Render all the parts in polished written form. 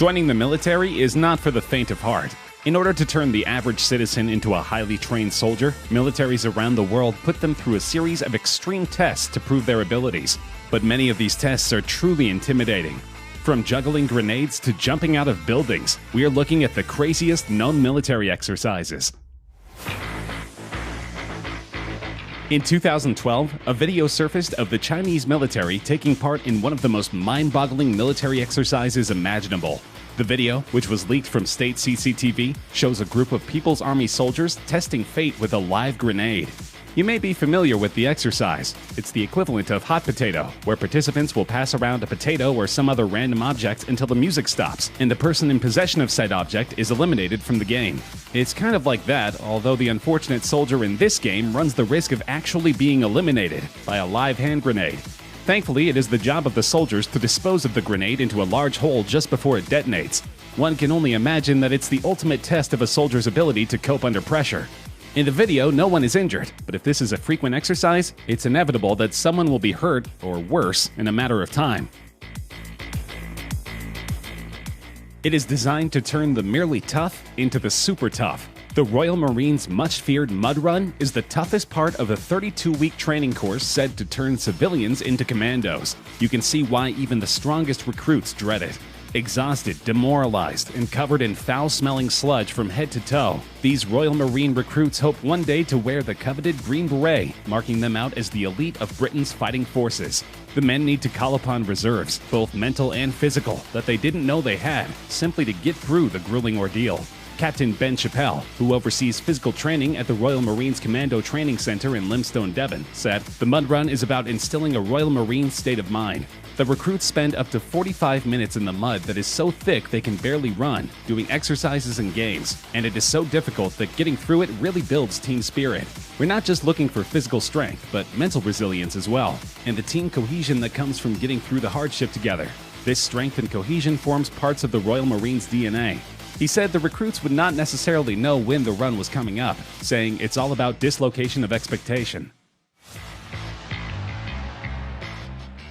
Joining the military is not for the faint of heart. In order to turn the average citizen into a highly trained soldier, militaries around the world put them through a series of extreme tests to prove their abilities. But many of these tests are truly intimidating. From juggling grenades to jumping out of buildings, we are looking at the craziest known military exercises. In 2012, a video surfaced of the Chinese military taking part in one of the most mind-boggling military exercises imaginable. The video, which was leaked from state CCTV, shows a group of People's Army soldiers testing fate with a live grenade. You may be familiar with the exercise. It's the equivalent of hot potato, where participants will pass around a potato or some other random object until the music stops, and the person in possession of said object is eliminated from the game. It's kind of like that, although the unfortunate soldier in this game runs the risk of actually being eliminated by a live hand grenade. Thankfully, it is the job of the soldiers to dispose of the grenade into a large hole just before it detonates. One can only imagine that it's the ultimate test of a soldier's ability to cope under pressure. In the video, no one is injured, but if this is a frequent exercise, it's inevitable that someone will be hurt, or worse, in a matter of time. It is designed to turn the merely tough into the super tough. The Royal Marines' much-feared mud run is the toughest part of a 32-week training course said to turn civilians into commandos. You can see why even the strongest recruits dread it. Exhausted, demoralized, and covered in foul-smelling sludge from head to toe, these Royal Marine recruits hope one day to wear the coveted green beret, marking them out as the elite of Britain's fighting forces. The men need to call upon reserves, both mental and physical, that they didn't know they had, simply to get through the grueling ordeal. Captain Ben Chappell, who oversees physical training at the Royal Marines Commando Training Center in Limestone, Devon, said, "The mud run is about instilling a Royal Marine state of mind. The recruits spend up to 45 minutes in the mud that is so thick they can barely run, doing exercises and games, and it is so difficult that getting through it really builds team spirit. We're not just looking for physical strength, but mental resilience as well, and the team cohesion that comes from getting through the hardship together. This strength and cohesion forms parts of the Royal Marines' DNA." He said the recruits would not necessarily know when the run was coming up, saying it's all about dislocation of expectation.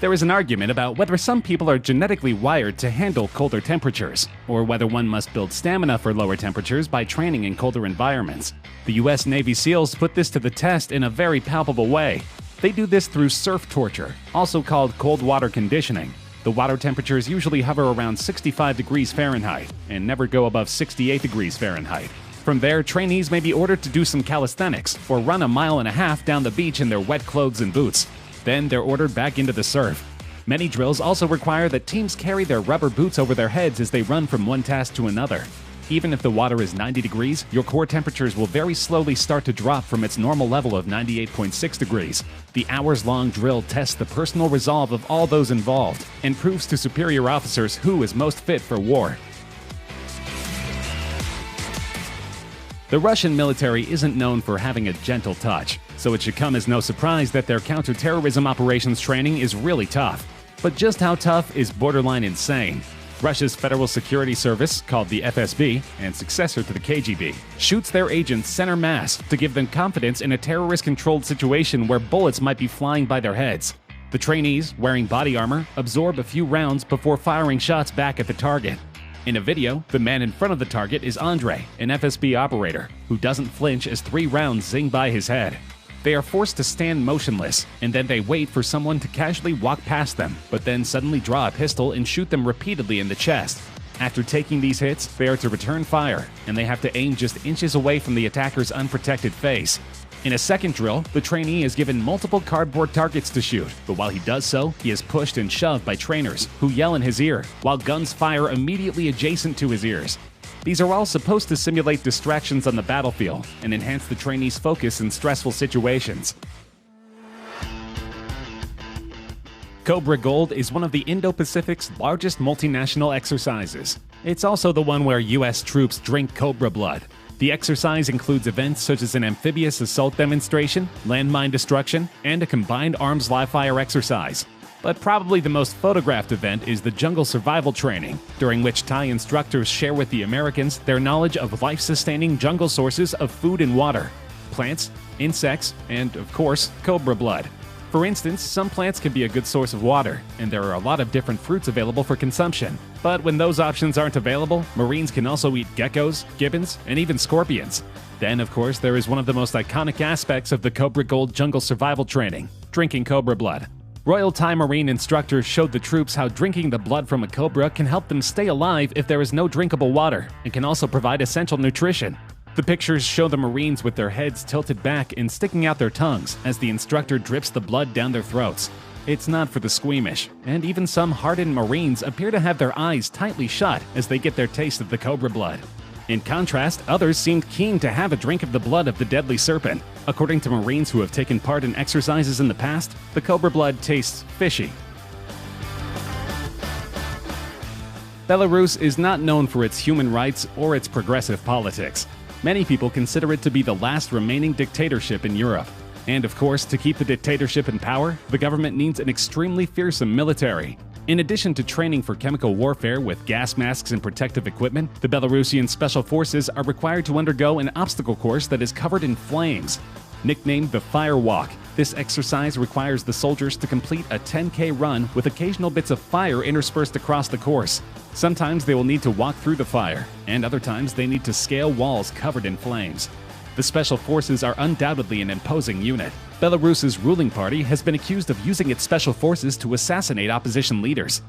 There is an argument about whether some people are genetically wired to handle colder temperatures, or whether one must build stamina for lower temperatures by training in colder environments. The US Navy SEALs put this to the test in a very palpable way. They do this through surf torture, also called cold water conditioning. The water temperatures usually hover around 65 degrees Fahrenheit and never go above 68 degrees Fahrenheit. From there, trainees may be ordered to do some calisthenics or run a mile and a half down the beach in their wet clothes and boots. Then they're ordered back into the surf. Many drills also require that teams carry their rubber boots over their heads as they run from one task to another. Even if the water is 90 degrees, your core temperatures will very slowly start to drop from its normal level of 98.6 degrees. The hours-long drill tests the personal resolve of all those involved and proves to superior officers who is most fit for war. The Russian military isn't known for having a gentle touch, so it should come as no surprise that their counterterrorism operations training is really tough. But just how tough is borderline insane? Russia's Federal Security Service, called the FSB, and successor to the KGB, shoots their agents center mass to give them confidence in a terrorist-controlled situation where bullets might be flying by their heads. The trainees, wearing body armor, absorb a few rounds before firing shots back at the target. In a video, the man in front of the target is Andre, an FSB operator, who doesn't flinch as 3 rounds zing by his head. They are forced to stand motionless, and then they wait for someone to casually walk past them, but then suddenly draw a pistol and shoot them repeatedly in the chest. After taking these hits, they are to return fire, and they have to aim just inches away from the attacker's unprotected face. In a second drill, the trainee is given multiple cardboard targets to shoot, but while he does so, he is pushed and shoved by trainers, who yell in his ear, while guns fire immediately adjacent to his ears. These are all supposed to simulate distractions on the battlefield and enhance the trainee's focus in stressful situations. Cobra Gold is one of the Indo-Pacific's largest multinational exercises. It's also the one where US troops drink cobra blood. The exercise includes events such as an amphibious assault demonstration, landmine destruction, and a combined arms live-fire exercise. But probably the most photographed event is the jungle survival training, during which Thai instructors share with the Americans their knowledge of life-sustaining jungle sources of food and water, plants, insects, and, of course, cobra blood. For instance, some plants can be a good source of water, and there are a lot of different fruits available for consumption. But when those options aren't available, Marines can also eat geckos, gibbons, and even scorpions. Then, of course, there is one of the most iconic aspects of the Cobra Gold jungle survival training: drinking cobra blood. Royal Thai Marine instructors showed the troops how drinking the blood from a cobra can help them stay alive if there is no drinkable water, and can also provide essential nutrition. The pictures show the Marines with their heads tilted back and sticking out their tongues as the instructor drips the blood down their throats. It's not for the squeamish, and even some hardened Marines appear to have their eyes tightly shut as they get their taste of the cobra blood. In contrast, others seemed keen to have a drink of the blood of the deadly serpent. According to Marines who have taken part in exercises in the past, the cobra blood tastes fishy. Belarus is not known for its human rights or its progressive politics. Many people consider it to be the last remaining dictatorship in Europe. And of course, to keep the dictatorship in power, the government needs an extremely fearsome military. In addition to training for chemical warfare with gas masks and protective equipment, the Belarusian Special Forces are required to undergo an obstacle course that is covered in flames. Nicknamed the Fire Walk, this exercise requires the soldiers to complete a 10K run with occasional bits of fire interspersed across the course. Sometimes they will need to walk through the fire, and other times they need to scale walls covered in flames. The Special Forces are undoubtedly an imposing unit. Belarus's ruling party has been accused of using its special forces to assassinate opposition leaders.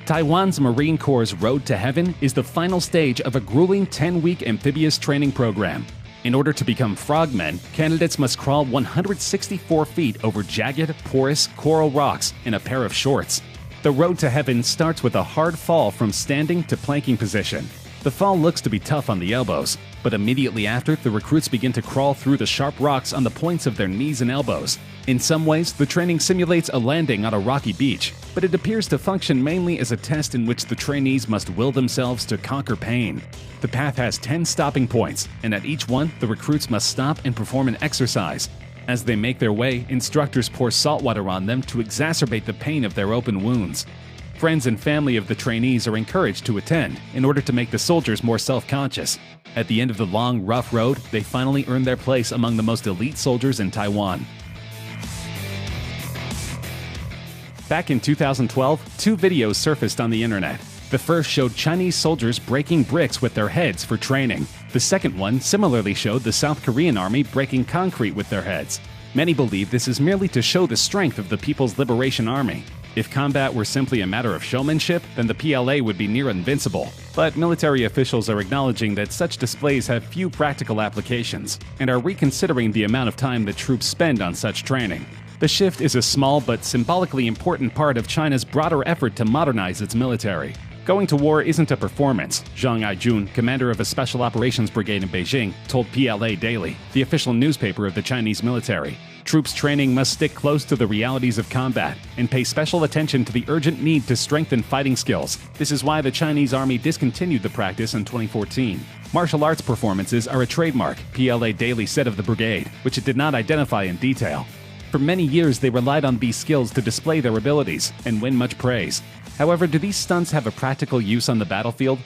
Taiwan's Marine Corps' Road to Heaven is the final stage of a grueling 10-week amphibious training program. In order to become frogmen, candidates must crawl 164 feet over jagged, porous coral rocks in a pair of shorts. The Road to Heaven starts with a hard fall from standing to planking position. The fall looks to be tough on the elbows, but immediately after, the recruits begin to crawl through the sharp rocks on the points of their knees and elbows. In some ways, the training simulates a landing on a rocky beach, but it appears to function mainly as a test in which the trainees must will themselves to conquer pain. The path has 10 stopping points, and at each one, the recruits must stop and perform an exercise. As they make their way, instructors pour salt water on them to exacerbate the pain of their open wounds. Friends and family of the trainees are encouraged to attend in order to make the soldiers more self-conscious. At the end of the long, rough road, they finally earn their place among the most elite soldiers in Taiwan. Back in 2012, 2 videos surfaced on the internet. The first showed Chinese soldiers breaking bricks with their heads for training. The second one similarly showed the South Korean army breaking concrete with their heads. Many believe this is merely to show the strength of the People's Liberation Army. If combat were simply a matter of showmanship, then the PLA would be near invincible. But military officials are acknowledging that such displays have few practical applications, and are reconsidering the amount of time that troops spend on such training. The shift is a small but symbolically important part of China's broader effort to modernize its military. Going to war isn't a performance, Zhang Aijun, commander of a special operations brigade in Beijing, told PLA Daily, the official newspaper of the Chinese military. Troops training must stick close to the realities of combat and pay special attention to the urgent need to strengthen fighting skills. This is why the Chinese army discontinued the practice in 2014. Martial arts performances are a trademark, PLA Daily said of the brigade, which it did not identify in detail. For many years, they relied on these skills to display their abilities and win much praise. However, do these stunts have a practical use on the battlefield?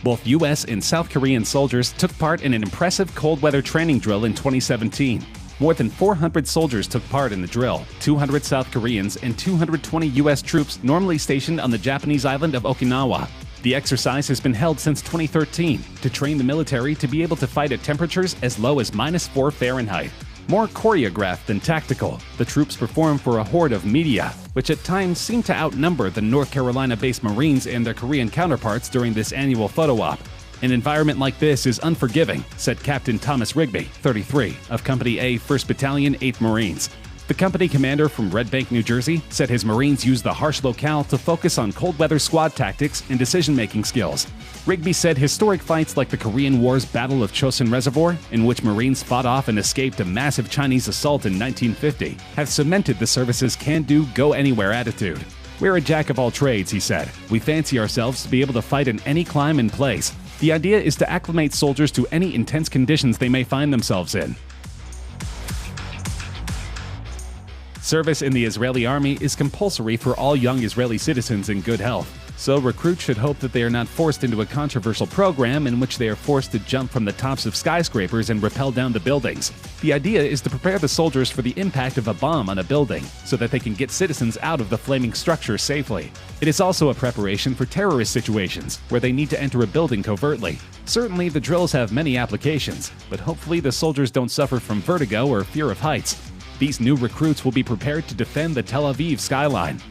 Both US and South Korean soldiers took part in an impressive cold weather training drill in 2017. More than 400 soldiers took part in the drill, 200 South Koreans and 220 US troops normally stationed on the Japanese island of Okinawa. The exercise has been held since 2013 to train the military to be able to fight at temperatures as low as -4 Fahrenheit. More choreographed than tactical, the troops perform for a horde of media, which at times seem to outnumber the North Carolina-based Marines and their Korean counterparts during this annual photo op. An environment like this is unforgiving, said Captain Thomas Rigby, 33, of Company A, 1st Battalion, 8th Marines. The company commander from Red Bank, New Jersey, said his Marines used the harsh locale to focus on cold weather squad tactics and decision-making skills. Rigby said historic fights like the Korean War's Battle of Chosin Reservoir, in which Marines fought off and escaped a massive Chinese assault in 1950, have cemented the service's can-do, go-anywhere attitude. We're a jack of all trades, he said. We fancy ourselves to be able to fight in any climate and place. The idea is to acclimate soldiers to any intense conditions they may find themselves in. Service in the Israeli army is compulsory for all young Israeli citizens in good health. So recruits should hope that they are not forced into a controversial program in which they are forced to jump from the tops of skyscrapers and rappel down the buildings. The idea is to prepare the soldiers for the impact of a bomb on a building so that they can get citizens out of the flaming structure safely. It is also a preparation for terrorist situations where they need to enter a building covertly. Certainly, the drills have many applications, but hopefully the soldiers don't suffer from vertigo or fear of heights. These new recruits will be prepared to defend the Tel Aviv skyline.